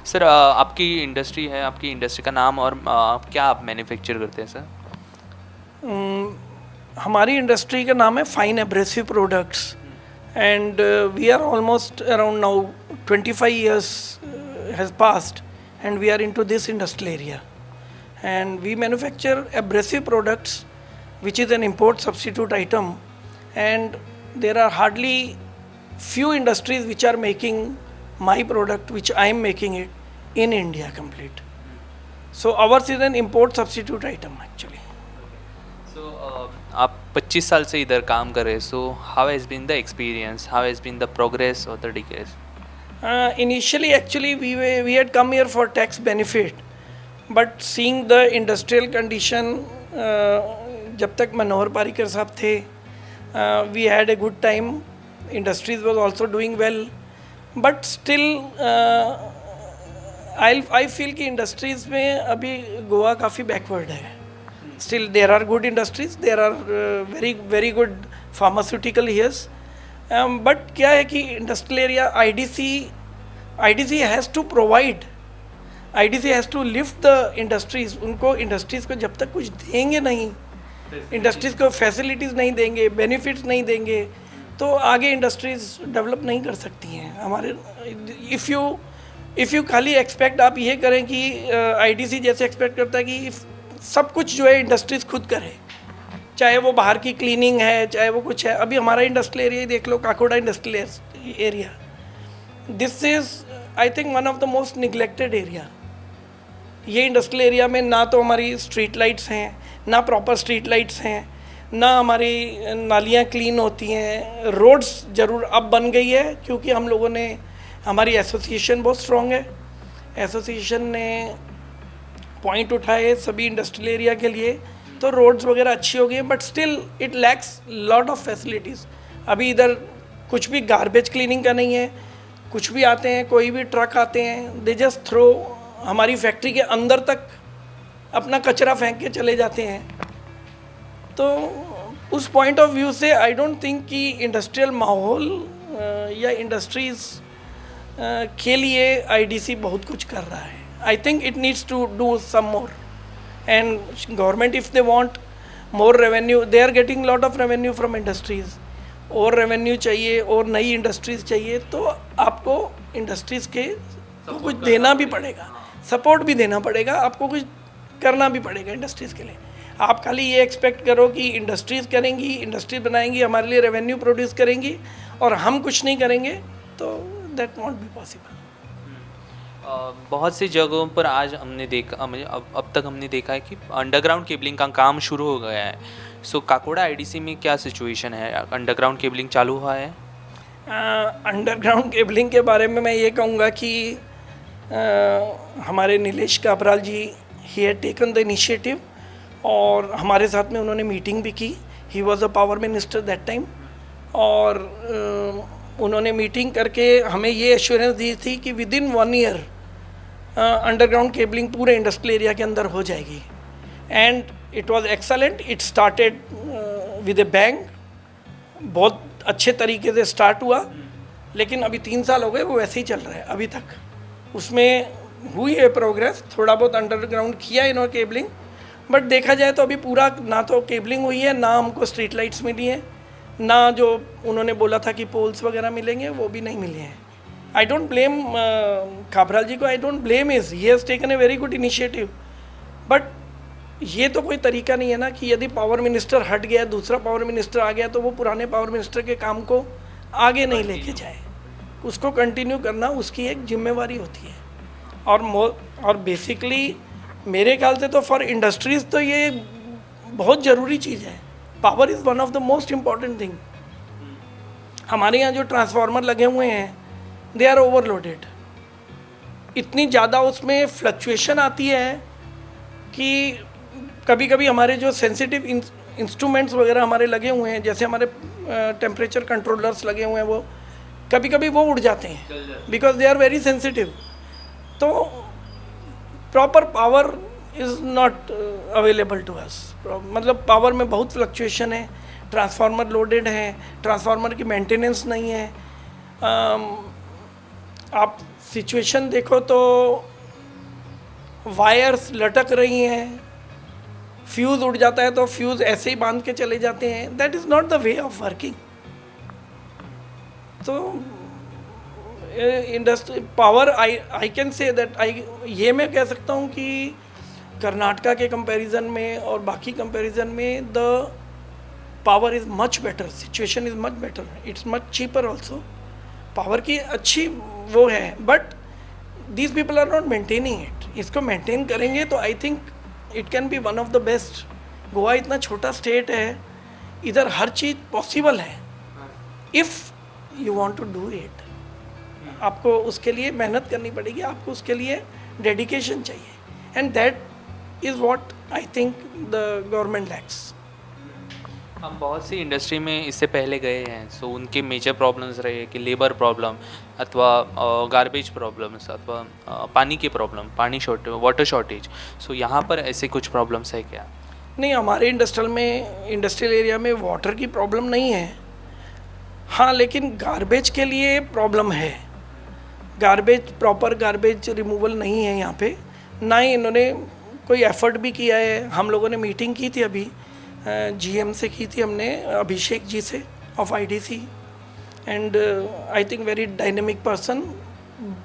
Sir आपकी industry है, आपकी इंडस्ट्री का नाम और क्या आप मैन्युफैक्चर करते हैं सर? हमारी इंडस्ट्री का नाम है fine abrasive products and we are almost around now 25 years has passed and we are into this industrial area and we manufacture abrasive products which is an import substitute item and there are hardly few industries which are making my product which I am making it in India complete. So ours is an import substitute item actually. So आप 25 साल से इधर काम कर रहे हैं, so how has been the experience, how has been the progress और the decades? Initially, actually, we had come here for tax benefit, but seeing the industrial condition, जब तक मनोहर पारिकर साहब थे, we had a good time. Industries was also doing well, but still, I feel कि industries में अभी गोवा काफ़ी backward है. Still, there are good industries. There are very good pharmaceutical here. But क्या है कि industrial area IDC has to provide, IDC has to lift the industries. उनको industries को जब तक कुछ देंगे नहीं, इंडस्ट्रीज़ को फैसिलिटीज़ नहीं देंगे, बेनिफिट्स नहीं देंगे, तो आगे इंडस्ट्रीज़ डेवलप नहीं कर सकती हैं हमारे. इफ़ यू खाली एक्सपेक्ट आप ये करें कि आईडीसी जैसे एक्सपेक्ट करता है कि सब कुछ जो है इंडस्ट्रीज़ खुद करे, चाहे वो बाहर की क्लीनिंग है, चाहे वो कुछ है. अभी हमारा इंडस्ट्रियल एरिया देख लो, Kakoda industrial area, this is I think one of the most neglected area. ये इंडस्ट्रियल एरिया में ना तो हमारी स्ट्रीट लाइट्स हैं, ना प्रॉपर स्ट्रीट लाइट्स हैं, ना हमारी नालियाँ क्लीन होती हैं. रोड्स ज़रूर अब बन गई है क्योंकि हम लोगों ने, हमारी एसोसिएशन बहुत स्ट्रॉन्ग है. एसोसिएशन ने पॉइंट उठाए सभी इंडस्ट्रियल एरिया के लिए, तो रोड्स वगैरह अच्छी हो गई हैं, but still it lacks lot of facilities. अभी इधर कुछ भी गार्बेज क्लीनिंग का नहीं है. कुछ भी आते हैं, कोई भी ट्रक आते हैं, दे जस्ट थ्रो हमारी फैक्ट्री के अंदर तक अपना कचरा फेंक के चले जाते हैं. तो उस पॉइंट ऑफ व्यू से आई डोंट थिंक कि इंडस्ट्रियल माहौल या इंडस्ट्रीज़ के लिए आईडीसी बहुत कुछ कर रहा है. I think it needs to do some more. And government, if they want more revenue, they are getting lot of revenue from industries. और revenue चाहिए और नई industries चाहिए, तो आपको industries के को कुछ देना भी पड़ेगा, support भी देना पड़ेगा, आपको कुछ करना भी पड़ेगा industries के लिए. आप खाली ये expect करो कि industries करेंगी, industries बनाएंगी, हमारे लिए revenue produce करेंगी और हम कुछ नहीं करेंगे, तो that won't be possible. बहुत सी जगहों पर आज हमने देखा, अब तक हमने देखा है कि अंडरग्राउंड केबलिंग का काम शुरू हो गया है. सो काकोड़ा आईडीसी में क्या सिचुएशन है? अंडरग्राउंड केबलिंग चालू हुआ है? अंडरग्राउंड केबलिंग के बारे में मैं ये कहूँगा कि हमारे Nilesh Cabral ji, he had taken the initiative और हमारे साथ में उन्होंने मीटिंग भी की. He was a power minister that time, और उन्होंने मीटिंग करके हमें ये एश्योरेंस दी थी कि with in 1 year underground cabling पूरे इंडस्ट्रियल एरिया के अंदर हो जाएगी. And it was excellent. It started with A bang. बहुत अच्छे तरीके से स्टार्ट हुआ, लेकिन अभी 3 साल हो गए, वो वैसे ही चल रहा है अभी तक. उसमें हुई है प्रोग्रेस, थोड़ा बहुत अंडरग्राउंड किया इन्होंने केबलिंग, बट देखा जाए तो अभी पूरा ना तो केबलिंग हुई है, ना हमको स्ट्रीट लाइट्स मिली हैं, ना जो उन्होंने बोला था कि पोल्स वगैरह मिलेंगे वो भी नहीं मिले हैं. I don't blame काबराल जी को. I don't blame is he has taken a very good initiative, but ये तो कोई तरीका नहीं है ना कि यदि पावर मिनिस्टर हट गया, दूसरा पावर मिनिस्टर आ गया, तो वो पुराने पावर मिनिस्टर के काम को आगे नहीं लेके जाए. उसको कंटिन्यू करना उसकी एक जिम्मेवारी होती है. और बेसिकली मेरे ख्याल से तो फॉर इंडस्ट्रीज़ तो ये बहुत ज़रूरी चीज़ है. Power is one of the most important thing. हमारे यहाँ जो ट्रांसफार्मर लगे हुए हैं, दे आर ओवरलोडेड. इतनी ज़्यादा उसमें फ्लक्चुएशन आती है कि कभी कभी हमारे जो सेंसिटिव इंस्ट्रूमेंट्स वगैरह हमारे लगे हुए हैं, जैसे हमारे टेम्परेचर कंट्रोलर्स लगे हुए हैं, वो कभी कभी वो उड़ जाते हैं because they are very sensitive. तो proper power is not available to us. मतलब पावर में बहुत फ्लक्चुएशन है, ट्रांसफार्मर लोडेड है, ट्रांसफार्मर की मेंटेनेंस नहीं है. आप सिचुएशन देखो तो वायर्स लटक रही हैं, फ्यूज़ उड़ जाता है तो फ्यूज़ ऐसे ही बांध के चले जाते हैं. That is not the way of working. तो industry power I can say that ये मैं कह सकता हूँ कि कर्नाटका के कंपैरिजन में और बाकी कंपैरिजन में the power is much better, situation is much better, it's much cheaper also. Power की अच्छी वो है, but these people are not maintaining it. इसको मेंटेन करेंगे तो I think it can be one of the best. Goa इतना छोटा state है, इधर हर चीज़ पॉसिबल है if you want to do it. आपको उसके लिए मेहनत करनी पड़ेगी, आपको उसके लिए डेडिकेशन चाहिए, and that is what I think the government lakhs. हम बहुत सी इंडस्ट्री में इससे पहले गए हैं, सो उनके मेजर प्रॉब्लम्स रहे कि लेबर प्रॉब्लम अथवा गार्बेज प्रॉब्लम्स अथवा पानी की प्रॉब्लम, पानी शॉर्टेज, वाटर शॉर्टेज. सो यहाँ पर ऐसे कुछ प्रॉब्लम्स है क्या? नहीं, हमारे इंडस्ट्रियल एरिया में वाटर की प्रॉब्लम नहीं है. हाँ, लेकिन गार्बेज के लिए प्रॉब्लम है. गार्बेज, प्रॉपर गार्बेज रिमूवल नहीं है यहाँ पे, ना ही इन्होंने कोई एफर्ट भी किया है. हम लोगों ने मीटिंग की थी अभी, जीएम से की थी हमने, अभिषेक जी से of IDC, and I think very dynamic person,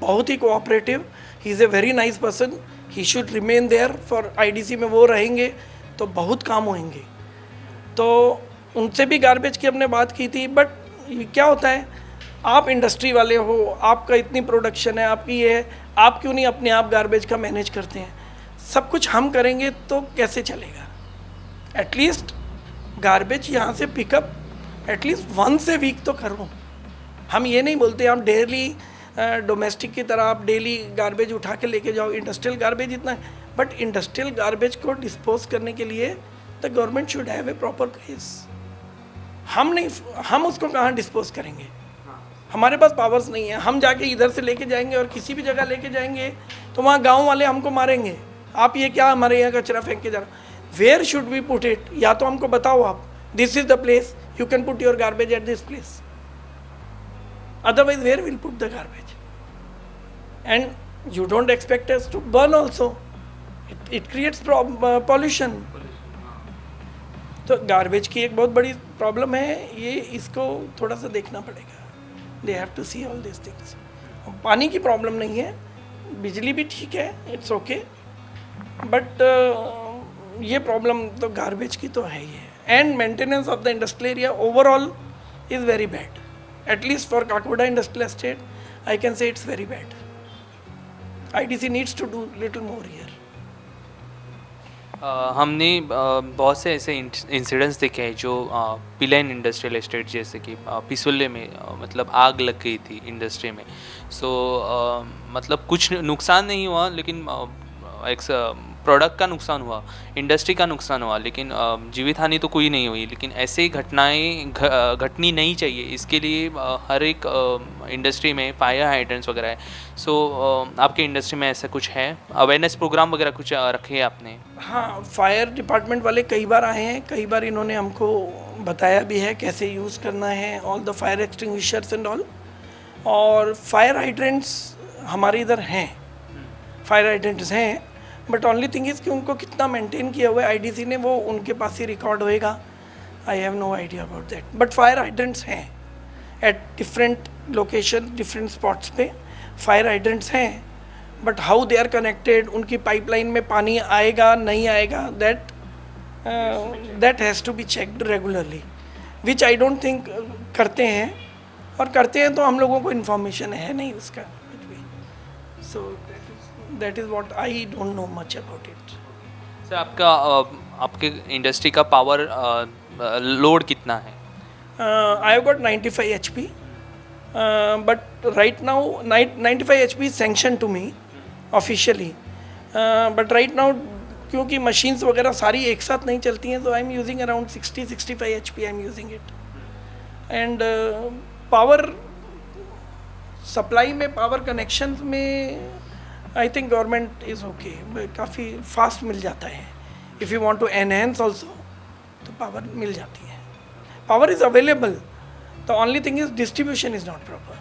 बहुत ही cooperative. He is a very nice person. He should remain there for IDC में. वो रहेंगे तो बहुत काम होंगे. तो उनसे भी गार्बेज की हमने बात की थी. बट क्या होता है, आप इंडस्ट्री वाले हो, आपका इतनी प्रोडक्शन है, आपकी ये है, आप क्यों नहीं अपने आप गार्बेज का मैनेज करते हैं? सब कुछ हम करेंगे तो कैसे चलेगा? एटलीस्ट गार्बेज यहाँ से pick up at least once a week तो करो. हम ये नहीं बोलते आप डेली डोमेस्टिक की तरह आप डेली गार्बेज उठा के लेके जाओ. इंडस्ट्रियल गार्बेज इतना है, बट इंडस्ट्रियल गार्बेज को डिस्पोज करने के लिए the government should have a proper place. हम उसको कहाँ डिस्पोज करेंगे? हमारे पास पावर्स नहीं है. हम जाके इधर से लेके जाएंगे और किसी भी जगह लेके जाएंगे तो वहाँ गांव वाले हमको मारेंगे. आप ये क्या हमारे यहाँ कचरा फेंक के जा रहे हो? Where should we put it? या तो हमको बताओ आप, this is the place, you can put your garbage at this place. Otherwise where will put the garbage? And you don't expect us to burn also. It creates pollution. तो garbage की एक बहुत बड़ी प्रॉब्लम है ये, इसको थोड़ा सा देखना पड़ेगा. They have to see all this things. पानी की प्रॉब्लम नहीं है, बिजली भी ठीक है, इट्स ओके, बट ये प्रॉब्लम तो गार्बेज की तो है ही है. And maintenance of the industrial area overall is very bad. At least for Kakoda industrial estate I can say it's very bad. IDC needs to do little more here. हमने बहुत से ऐसे इंसिडेंट्स देखे हैं जो पिलाइन इंडस्ट्रियल एस्टेट, जैसे कि पिसुल्ले में मतलब आग लग गई थी इंडस्ट्री में. सो मतलब कुछ नुकसान नहीं हुआ, लेकिन एक प्रोडक्ट का नुकसान हुआ, इंडस्ट्री का नुकसान हुआ, लेकिन जीवित हानि तो कोई नहीं हुई. लेकिन ऐसे घटनाएं घटनी नहीं चाहिए. इसके लिए हर एक इंडस्ट्री में फायर हाइड्रेंट्स वगैरह है. सो आपके इंडस्ट्री में ऐसा कुछ है, अवेयरनेस प्रोग्राम वगैरह कुछ रखे हैं आपने? हाँ, फायर डिपार्टमेंट वाले कई बार आए हैं, कई बार इन्होंने हमको बताया भी है कैसे यूज़ करना है, all the fire extinguishers and all. और फायर हाइड्रेंट्स हमारे इधर हैं, फायर हाइड्रेंट्स हैं, बट ओनली थिंग इज़ कि उनको कितना मेंटेन किया हुआ है IDC ने, वो उनके पास ही रिकॉर्ड होएगा. I have no idea about that. But fire hydrants हैं at different location, different spots पे फायर हाइड्रेंट्स हैं. But how they are connected, उनकी पाइपलाइन में पानी आएगा नहीं आएगा, that has to be checked regularly, which I don't think करते हैं. और करते हैं तो हम लोगों को इन्फॉर्मेशन है नहीं उसका कुछ भी. So that is what I don't know much about it. Sir, आपके इंडस्ट्री का पावर लोड कितना है? I have got 95 HP, but right now 95 HP is sanctioned to me officially, but right now क्योंकि मशीन्स वगैरह सारी एक साथ नहीं चलती हैं, तो I am using around 60-65 HP. I am using it. And power supply में, पावर कनेक्शन में I think government is okay, काफ़ी फास्ट मिल जाता है. If you want to enhance also तो पावर मिल जाती है. Power is available. The only thing is distribution is not proper.